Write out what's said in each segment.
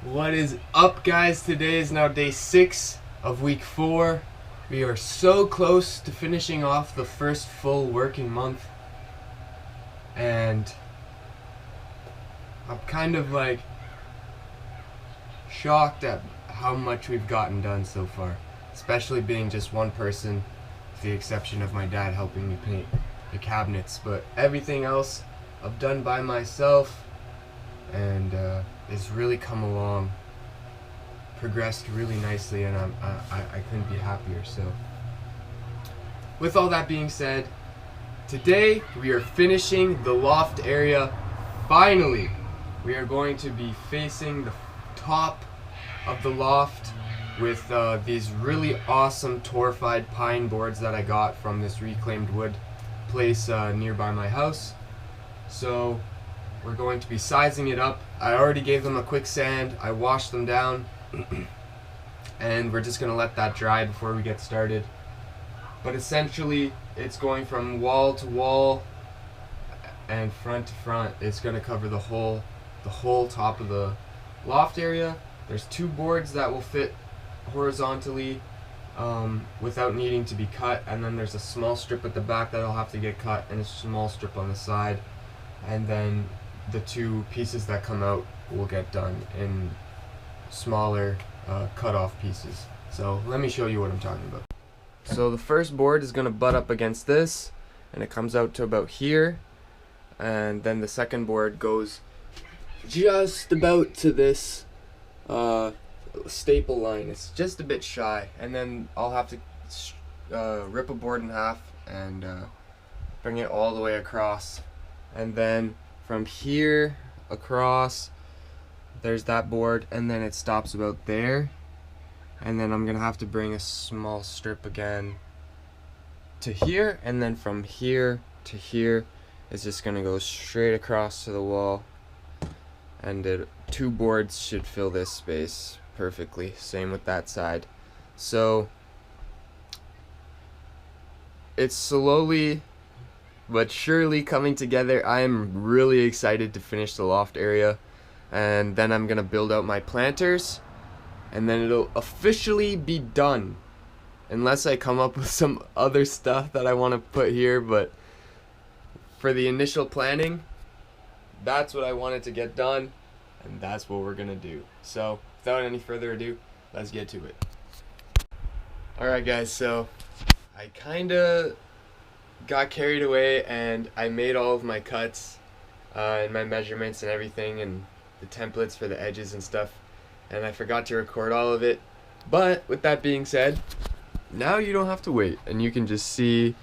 What is up, guys? Today is now day 6 of week 4. We are so close to finishing off the first full working month, and I'm kind of like shocked at how much we've gotten done so far, especially being just one person, with the exception of my dad helping me paint the cabinets. But everything else I've done by myself, and it's really come along, progressed really nicely, and I couldn't be happier. So with all that being said, today we are finishing the loft area. Finally, we are going to be facing the top of the loft with these really awesome torrefied pine boards that I got from this reclaimed wood place nearby my house. So we're going to be sizing it up. I already gave them a quick sand. I washed them down. And we're just going to let that dry before we get started. But essentially, it's going from wall to wall and front to front. It's going to cover the whole top of the loft area. There's 2 boards that will fit horizontally without needing to be cut, and then there's a small strip at the back that'll have to get cut, and a small strip on the side, and then the 2 pieces that come out will get done in smaller cut off pieces. So let me show you what I'm talking about. So the first board is going to butt up against this, and it comes out to about here, and then the second board goes just about to this staple line. It's just a bit shy, and then I'll have to rip a board in half and bring it all the way across, and then from here across there's that board, and then it stops about there, and then I'm gonna have to bring a small strip again to here, and then from here to here it's just gonna go straight across to the wall, and 2 boards should fill this space perfectly. Same with that side. So it's slowly but surely coming together. I am really excited to finish the loft area, and then I'm gonna build out my planters, and then it'll officially be done, unless I come up with some other stuff that I want to put here. But for the initial planning, that's what I wanted to get done, and that's what we're gonna do. So without any further ado, let's get to it. Alright guys, so I kinda got carried away, and I made all of my cuts and my measurements and everything, and the templates for the edges and stuff, and I forgot to record all of it. But with that being said, now you don't have to wait, and you can just see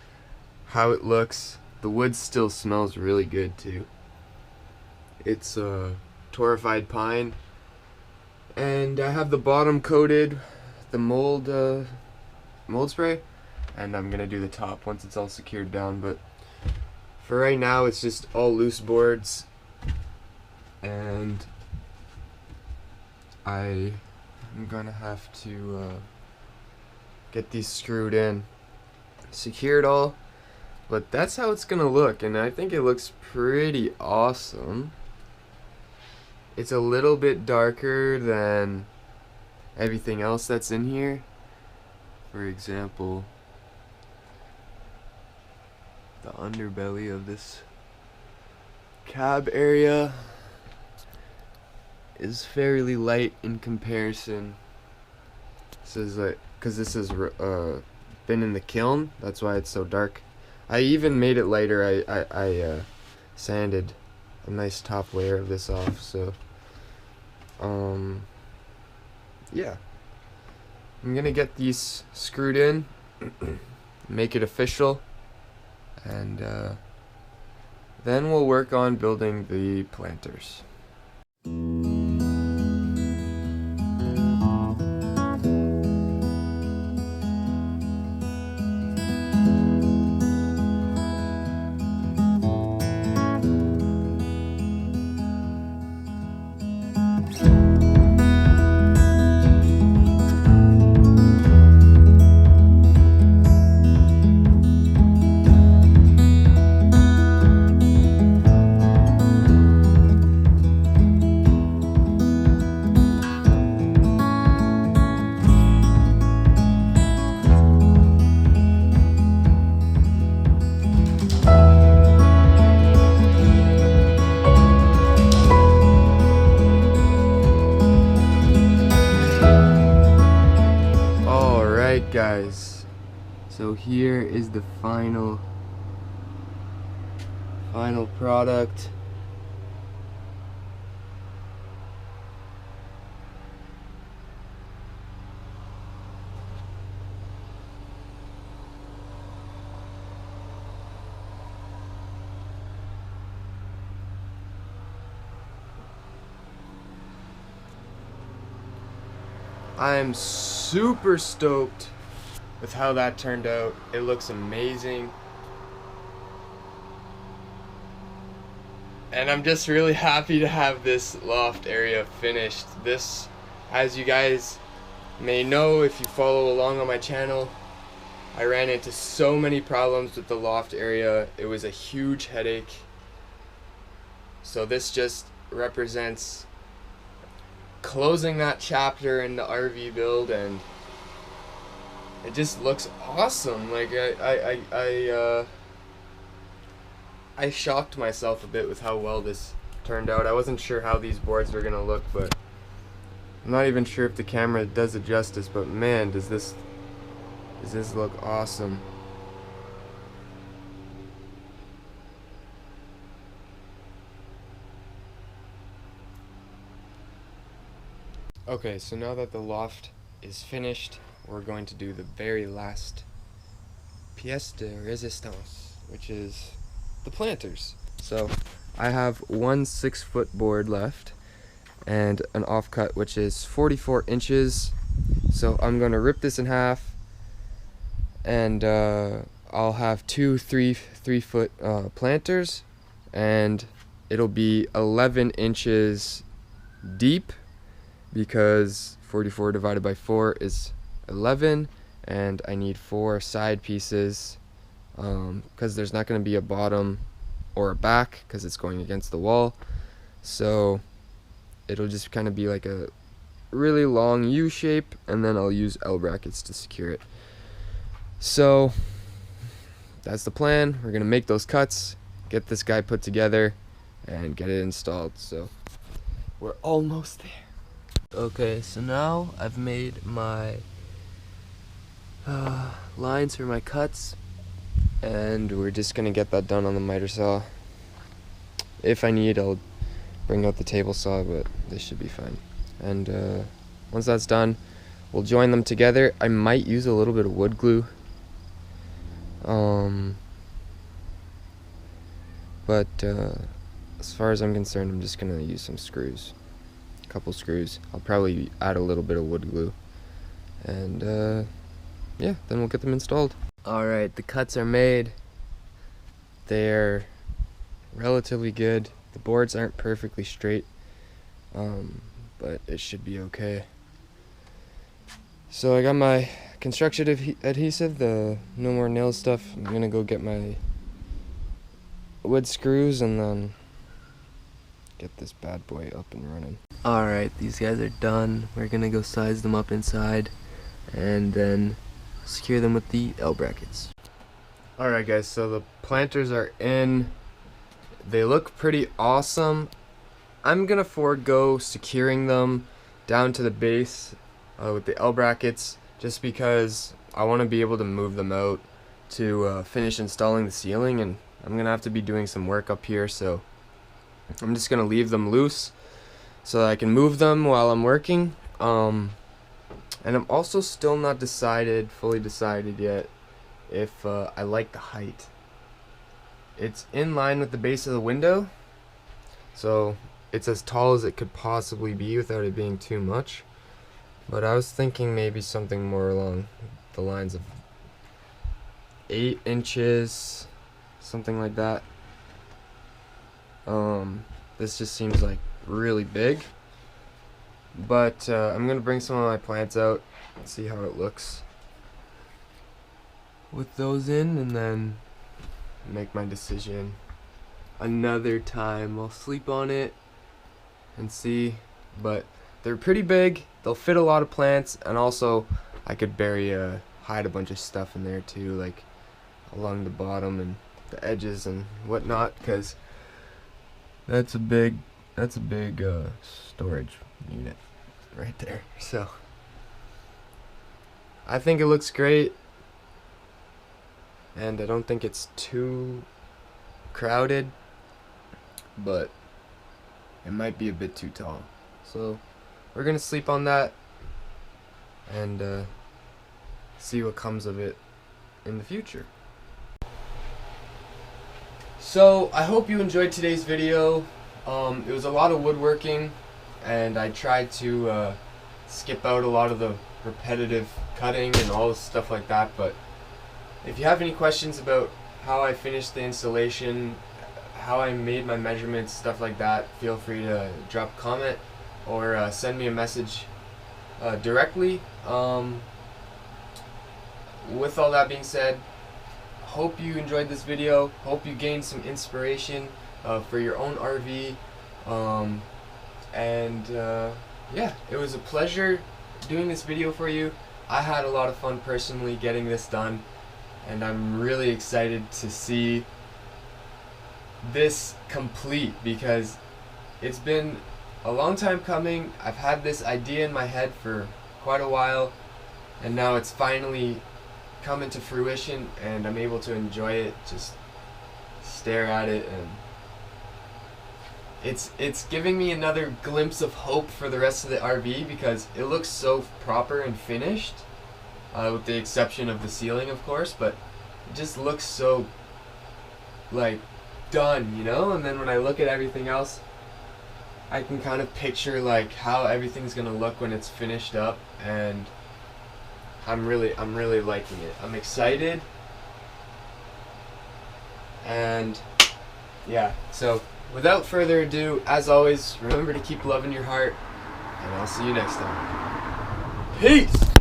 how it looks. The wood still smells really good too. It's torrefied pine, and I have the bottom coated the mold spray, and I'm gonna do the top once it's all secured down. But for right now, it's just all loose boards, and I'm gonna have to get these screwed in, secured all. But that's how it's gonna look, and I think it looks pretty awesome. It's a little bit darker than everything else that's in here. For example, the underbelly of this cab area is fairly light in comparison. This is like, because this has been in the kiln, that's why it's so dark. I even made it lighter. I sanded a nice top layer of this off. So yeah, I'm gonna get these screwed in, make it official, and then we'll work on building the planters. guys, so here is the final product. I'm super stoked with how that turned out. It looks amazing. And I'm just really happy to have this loft area finished. This, as you guys may know if you follow along on my channel, I ran into so many problems with the loft area. It was a huge headache. So this just represents closing that chapter in the RV build, and it just looks awesome. Like I shocked myself a bit with how well this turned out. I wasn't sure how these boards were gonna look, but I'm not even sure if the camera does it justice, but man, does this look awesome. Okay, so now that the loft is finished, we're going to do the very last pièce de résistance, which is the planters. So I have one 6-foot board left and an offcut which is 44 inches. So I'm going to rip this in half, and I'll have two 3-foot planters, and it'll be 11 inches deep, because 44 divided by 4 is 11, and I need 4 side pieces because there's not going to be a bottom or a back because it's going against the wall. So it'll just kind of be like a really long U shape, and then I'll use L brackets to secure it. So that's the plan. We're going to make those cuts, get this guy put together, and get it installed. So we're almost there. Okay, so now I've made my lines for my cuts, and we're just gonna get that done on the miter saw. If I need, I'll bring out the table saw, but this should be fine. And once that's done, we'll join them together. I might use a little bit of wood glue, but as far as I'm concerned, I'm just gonna use some screws. Couple screws. I'll probably add a little bit of wood glue, and yeah, then we'll get them installed. Alright, the cuts are made. They're relatively good. The boards aren't perfectly straight, but it should be okay. So I got my construction adhesive, the no more nails stuff. I'm gonna go get my wood screws and then get this bad boy up and running. Alright, these guys are done. We're gonna go size them up inside and then secure them with the L brackets. Alright guys, so the planters are in. They look pretty awesome. I'm gonna forego securing them down to the base with the L brackets, just because I want to be able to move them out to finish installing the ceiling, and I'm gonna have to be doing some work up here, so I'm just gonna leave them loose so that I can move them while I'm working. And I'm also still not fully decided yet if I like the height. It's in line with the base of the window, so it's as tall as it could possibly be without it being too much. But I was thinking maybe something more along the lines of 8 inches, something like that. This just seems like really big, but I'm gonna bring some of my plants out and see how it looks with those in, and then make my decision another time. I'll sleep on it and see, but they're pretty big. They'll fit a lot of plants, and also I could hide a bunch of stuff in there too, like along the bottom and the edges and whatnot, because that's a big storage unit right there. So I think it looks great, and I don't think it's too crowded, but it might be a bit too tall. So we're gonna sleep on that and see what comes of it in the future. So I hope you enjoyed today's video. It was a lot of woodworking, and I tried to skip out a lot of the repetitive cutting and all this stuff like that. But if you have any questions about how I finished the installation, how I made my measurements, stuff like that, feel free to drop a comment or send me a message directly. With all that being said, hope you enjoyed this video, hope you gained some inspiration for your own RV, yeah, it was a pleasure doing this video for you. I had a lot of fun personally getting this done, and I'm really excited to see this complete because it's been a long time coming. I've had this idea in my head for quite a while, and now it's finally come into fruition, and I'm able to enjoy it, just stare at it, and it's giving me another glimpse of hope for the rest of the RV because it looks so proper and finished, with the exception of the ceiling, of course, but it just looks so like done, you know. And then when I look at everything else, I can kind of picture like how everything's gonna look when it's finished up, and I'm really liking it. I'm excited, and yeah, so without further ado, as always, remember to keep loving your heart, and I'll see you next time. Peace!